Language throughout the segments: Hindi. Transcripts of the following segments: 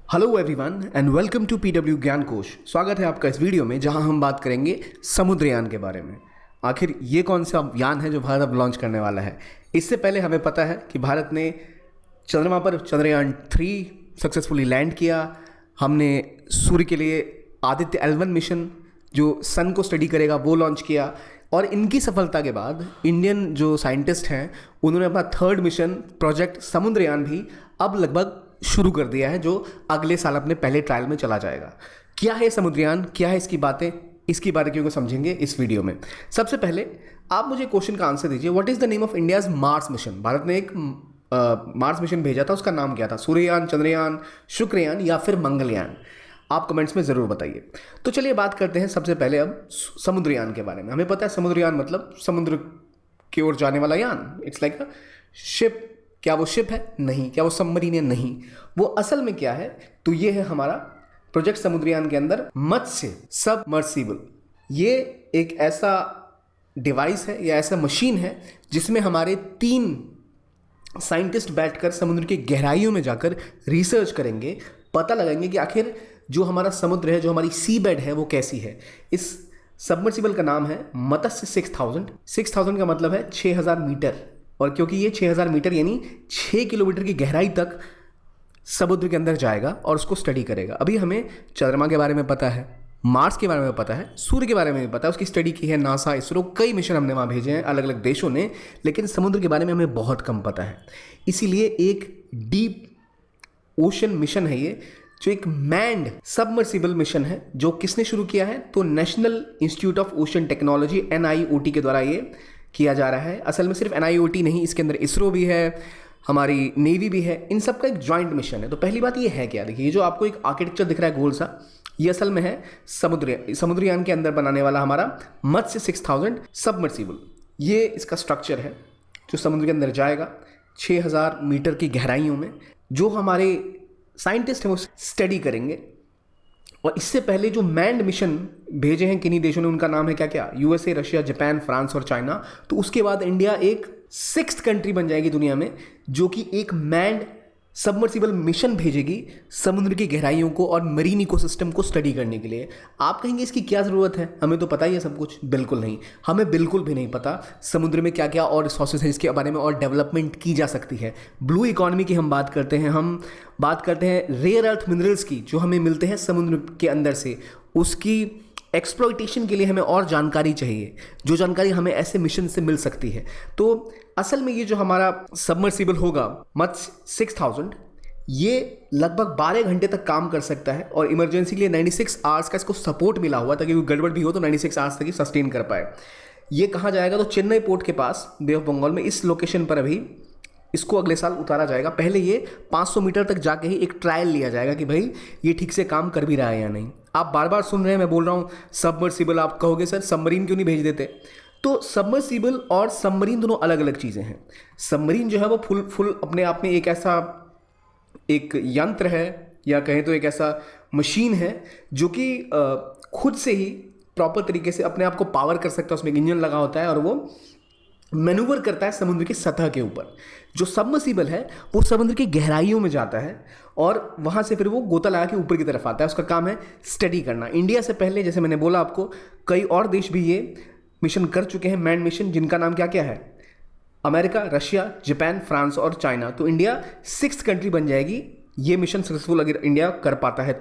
Hello everyone and welcome to PW Gyan Kosh. स्वागत है आपका इस वीडियो में जहां हम बात करेंगे समुद्रयान के बारे में। आखिर ये कौन सा यान है जो भारत अब लॉन्च करने वाला है। इससे पहले हमें पता है कि भारत ने चंद्रमा पर चंद्रयान 3 सक्सेसफुली लैंड किया। हमने सूर्य के लिए आदित्य L1 मिशन जो सन को स्टडी करेगा वो लॉन्च किया, और इनकी सफलता के बाद इंडियन जो साइंटिस्ट हैं उन्होंने अपना थर्ड मिशन प्रोजेक्ट समुद्रयान भी अब लगभग शुरू कर दिया है, जो अगले साल अपने पहले ट्रायल में चला जाएगा। क्या है समुद्रयान, क्या है इसकी बातें, इसकी बारीकियों को समझेंगे इस वीडियो में। सबसे पहले आप मुझे क्वेश्चन का आंसर दीजिए, what is the name of India's Mars mission. Bharat ने एक मार्स मिशन भेजा था, उसका नाम क्या था? सूर्ययान, चंद्रयान, शुक्रयान या फिर मंगलयान? आप कमेंट्स में ज़रूर बताइए। तो चलिए बात करते हैं सबसे पहले अब समुद्रयान के बारे में। हमें पता है समुद्रयान मतलब समुद्र की ओर जाने वाला यान। It's like a ship. क्या वो शिप है? नहीं। क्या वो सबमरीन है? नहीं। वो असल में क्या है? तो ये है हमारा प्रोजेक्ट समुद्रयान के अंदर मत्स्य सबमर्सिबल। ये एक ऐसा डिवाइस है या ऐसा मशीन है जिसमें हमारे 3 साइंटिस्ट बैठकर समुद्र की गहराइयों में जाकर रिसर्च करेंगे, पता लगाएंगे कि आखिर जो हमारा समुद्र है, जो हमारी सी बेड है, वो कैसी है। इस सबमर्सिबल का नाम है मत्स्य 6000। 6000 का मतलब है 6000 मीटर, और क्योंकि ये 6000 मीटर यानी 6 किलोमीटर की गहराई तक समुद्र के अंदर जाएगा और उसको स्टडी करेगा। अभी हमें चंद्रमा के बारे में पता है, मार्स के बारे में पता है, सूर्य के बारे में भी पता है, उसकी स्टडी की है नासा, इसरो, कई मिशन हमने वहाँ भेजे हैं अलग अलग देशों ने, लेकिन समुद्र के बारे में हमें बहुत कम पता है। इसीलिए एक डीप ओशन मिशन है ये, जो एक मैन्ड सबमर्सिबल मिशन है। जो किसने शुरू किया है? तो national institute of ocean technology NIOT के द्वारा ये किया जा रहा है। असल में सिर्फ NIOT नहीं, इसके अंदर इसरो भी है, हमारी नेवी भी है, इन सब का एक जॉइंट मिशन है। तो पहली बात ये है क्या, देखिए ये जो आपको एक आर्किटेक्चर दिख रहा है गोल सा, ये असल में है समुद्रयान के अंदर बनाने वाला हमारा मत्स्य 6000 सबमर्सिबल। ये इसका स्ट्रक्चर है जो समुद्र के अंदर जाएगा 6000 मीटर की गहराइयों में। जो हमारे साइंटिस्ट हैं वो स्टडी करेंगे। और इससे पहले जो मैंड मिशन भेजे हैं किन्हीं देशों ने, उनका नाम है क्या क्या? USA, रशिया, जापान, फ्रांस और चाइना। तो उसके बाद इंडिया एक 6th कंट्री बन जाएगी दुनिया में जो कि एक मैंड सबमर्सिबल मिशन भेजेगी समुद्र की गहराइयों को और मरीन इकोसिस्टम को स्टडी करने के लिए। आप कहेंगे इसकी क्या ज़रूरत है, हमें तो पता ही है सब कुछ। बिल्कुल नहीं, हमें बिल्कुल भी नहीं पता समुद्र में क्या क्या और रिसोर्सेज हैं इसके बारे में और डेवलपमेंट की जा सकती है। ब्लू इकोनॉमी की हम बात करते हैं, हम बात करते हैं रेयर अर्थ मिनरल्स की जो हमें मिलते हैं समुद्र के अंदर से, उसकी एक्सप्लॉइटेशन के लिए हमें और जानकारी चाहिए, जो जानकारी हमें ऐसे मिशन से मिल सकती है। तो असल में ये जो हमारा सबमर्सिबल होगा मत्स्य 6000, ये लगभग 12 घंटे तक काम कर सकता है, और इमरजेंसी के लिए 96 आवर्स का इसको सपोर्ट मिला हुआ ताकि कोई गड़बड़ भी हो तो 96 आवर्स तक ही सस्टेन कर पाए। ये कहाँ जाएगा? तो चेन्नई पोर्ट के पास बे ऑफ बंगाल में, इस लोकेशन पर अभी इसको अगले साल उतारा जाएगा। पहले ये 500 मीटर तक जाके ही एक ट्रायल लिया जाएगा कि भाई ये ठीक से काम कर भी रहा है या नहीं। आप बार बार सुन रहे हैं, मैं बोल रहा हूँ सबमर्सिबल, आप कहोगे सर सबमरीन क्यों नहीं भेज देते? तो सबमर्सिबल और सबमरीन दोनों अलग अलग चीज़ें हैं। सबमरीन जो है वो फुल अपने आप में एक ऐसा एक यंत्र है, या कहें तो एक ऐसा मशीन है जो कि खुद से ही प्रॉपर तरीके से अपने आप को पावर कर सकता है। उसमें एक इंजन लगा होता है और वो मैनूवर करता है समुद्र की सतह के ऊपर। जो सबमर्सिबल है वो समुद्र की गहराइयों में जाता है और वहाँ से फिर वो गोता लगा के ऊपर की तरफ आता है। उसका काम है स्टडी करना। इंडिया से पहले, जैसे मैंने बोला आपको, कई और देश भी ये मिशन कर चुके हैं, मैंड मिशन, जिनका नाम क्या क्या है? अमेरिका, रशिया, जापान, फ्रांस और चाइना। तो इंडिया 6th कंट्री बन जाएगी ये मिशन सक्सेसफुल अगर इंडिया कर पाता है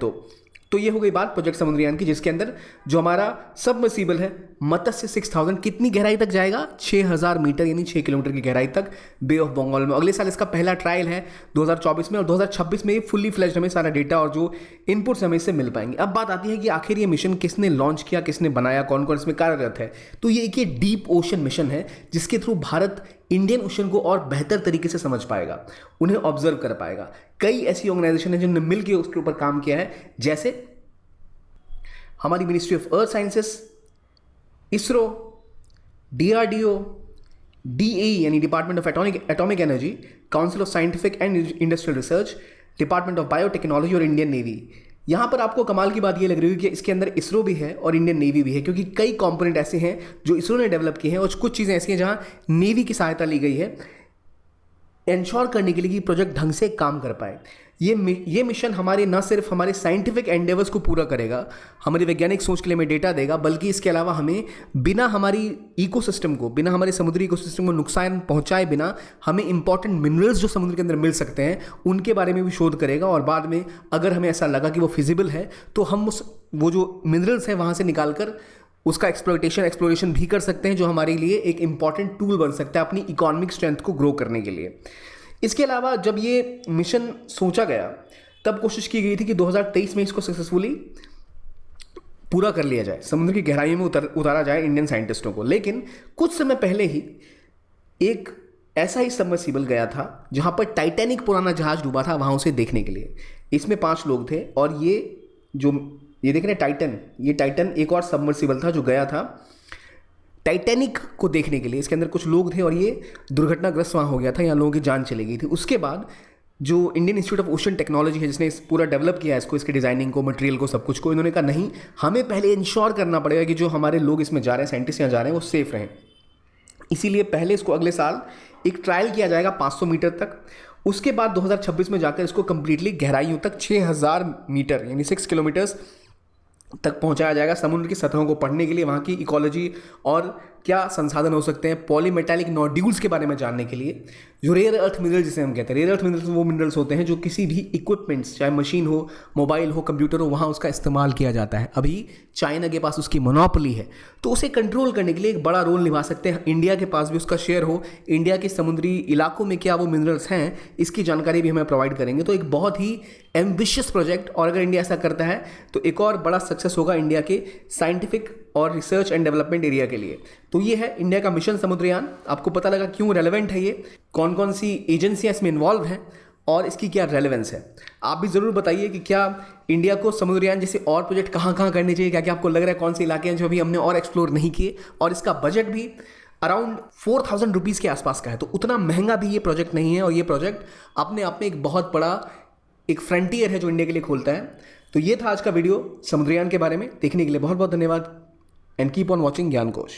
तो ये हो गई बात प्रोजेक्ट समुद्रयान की, जिसके अंदर जो हमारा सबमर्सिबल है मत्स्य 6000 कितनी गहराई तक जाएगा? 6000 मीटर यानी 6 किलोमीटर की गहराई तक बे ऑफ बंगाल में। अगले साल इसका पहला ट्रायल है 2024 में, और 2026 में ये फुल्ली फ्लैश्ड हमें सारा डेटा और जो इनपुट्स हमें इससे मिल पाएंगे। अब बात आती है कि आखिर ये मिशन किसने लॉन्च किया, किसने बनाया, कौन कौन इसमें कार्यरत है। तो ये एक डीप ओशन मिशन है जिसके थ्रू भारत इंडियन ओशन को और बेहतर तरीके से समझ पाएगा, उन्हें ऑब्जर्व कर पाएगा। कई ऐसी ऑर्गेनाइजेशन है जिन्होंने मिलकर उसके ऊपर काम किया है, जैसे हमारी ministry of earth sciences, ISRO, DRDO, DAE यानी department of atomic energy, council of scientific and industrial research, department of biotechnology और इंडियन नेवी। यहाँ पर आपको कमाल की बात ये लग रही है कि इसके अंदर इसरो भी है और इंडियन नेवी भी है, क्योंकि कई कंपोनेंट ऐसे हैं जो इसरो ने डेवलप किए हैं और कुछ चीज़ें ऐसी हैं जहाँ नेवी की सहायता ली गई है। इंश्योर करने के लिए कि प्रोजेक्ट ढंग से काम कर पाए। ये मिशन हमारे न सिर्फ हमारे साइंटिफिक एंडेवर्स को पूरा करेगा, हमारी वैज्ञानिक सोच के लिए हमें डेटा देगा, बल्कि इसके अलावा हमें बिना हमारी इकोसिस्टम को, बिना हमारे समुद्री इकोसिस्टम को नुकसान पहुंचाए बिना हमें इंपॉर्टेंट मिनरल्स जो समुद्र के अंदर मिल सकते हैं उनके बारे में भी शोध करेगा। और बाद में अगर हमें ऐसा लगा कि वो फिजिबल है तो हम वो जो मिनरल्स हैं वहाँ से निकाल कर उसका एक्सप्लोरेशन भी कर सकते हैं, जो हमारे लिए एक इंपॉर्टेंट टूल बन सकता है अपनी इकोनॉमिक स्ट्रेंथ को ग्रो करने के लिए। इसके अलावा जब ये मिशन सोचा गया तब कोशिश की गई थी कि 2023 में इसको सक्सेसफुली पूरा कर लिया जाए, समुद्र की गहराइयों में उतारा जाए इंडियन साइंटिस्टों को। लेकिन कुछ समय पहले ही एक ऐसा ही सबमर्सिबल गया था जहां पर टाइटैनिक पुराना जहाज डूबा था, वहां उसे देखने के लिए। इसमें 5 लोग थे और ये देख रहे हैं टाइटन, ये टाइटन एक और सबमर्सिबल था जो गया था टाइटैनिक को देखने के लिए। इसके अंदर कुछ लोग थे और ये दुर्घटनाग्रस्त वहाँ हो गया था, यहाँ लोगों की जान चली गई थी। उसके बाद जो Indian institute of ocean technology है जिसने पूरा डेवलप किया है इसको, इसके डिज़ाइनिंग को, मटेरियल को, सब कुछ को, इन्होंने कहा नहीं, हमें पहले इंश्योर करना पड़ेगा कि जो हमारे लोग इसमें जा रहे हैं, साइंटिस्ट यहाँ जा रहे हैं, वो सेफ रहें। इसीलिए पहले इसको अगले साल एक ट्रायल किया जाएगा 500 मीटर तक। उसके बाद 2026 में जाकर इसको कंप्लीटली गहराइयों तक 6000 मीटर यानी 6 किलोमीटर्स तक पहुंचाया जाएगा समुद्र की सतहों को पढ़ने के लिए, वहाँ की इकोलॉजी और क्या संसाधन हो सकते हैं, पॉलीमेटालिक नोड्यूल्स के बारे में जानने के लिए, जो रेयर अर्थ मिनरल जिसे हम कहते हैं। रेयर अर्थ मिनरल्स वो मिनरल्स होते हैं जो किसी भी इक्विपमेंट्स, चाहे मशीन हो, मोबाइल हो, कंप्यूटर हो, वहाँ उसका इस्तेमाल किया जाता है। अभी चाइना के पास उसकी मोनोपोली है, तो उसे कंट्रोल करने के लिए एक बड़ा रोल निभा सकते हैं। इंडिया के पास भी उसका शेयर हो, इंडिया के समुद्री इलाकों में क्या वो मिनरल्स हैं इसकी जानकारी भी हमें प्रोवाइड करेंगे। तो एक बहुत ही एम्बिशियस प्रोजेक्ट, और अगर इंडिया ऐसा करता है तो एक और बड़ा सक्सेस होगा इंडिया के साइंटिफिक और रिसर्च एंड डेवलपमेंट एरिया के लिए। तो ये है इंडिया का मिशन समुद्रयान। आपको पता लगा क्यों रेलेवेंट है ये, कौन कौन सी एजेंसियां इसमें इन्वॉल्व हैं और इसकी क्या रेलेवेंस है। आप भी ज़रूर बताइए कि क्या इंडिया को समुद्रयान जैसे और प्रोजेक्ट कहाँ कहाँ करने चाहिए, क्या क्या आपको लग रहा है, कौन से इलाके हैं जो अभी हमने और एक्सप्लोर नहीं किए। और इसका बजट भी अराउंड 4000 रुपीज़ के आसपास का है, तो उतना महंगा भी ये प्रोजेक्ट नहीं है। और ये प्रोजेक्ट अपने आप में एक बहुत बड़ा एक फ्रंटियर है जो इंडिया के लिए खोलता है। तो ये था आज का वीडियो समुद्रयान के बारे में। देखने के लिए बहुत बहुत धन्यवाद एंड कीप ऑन वॉचिंग ज्ञानकोश।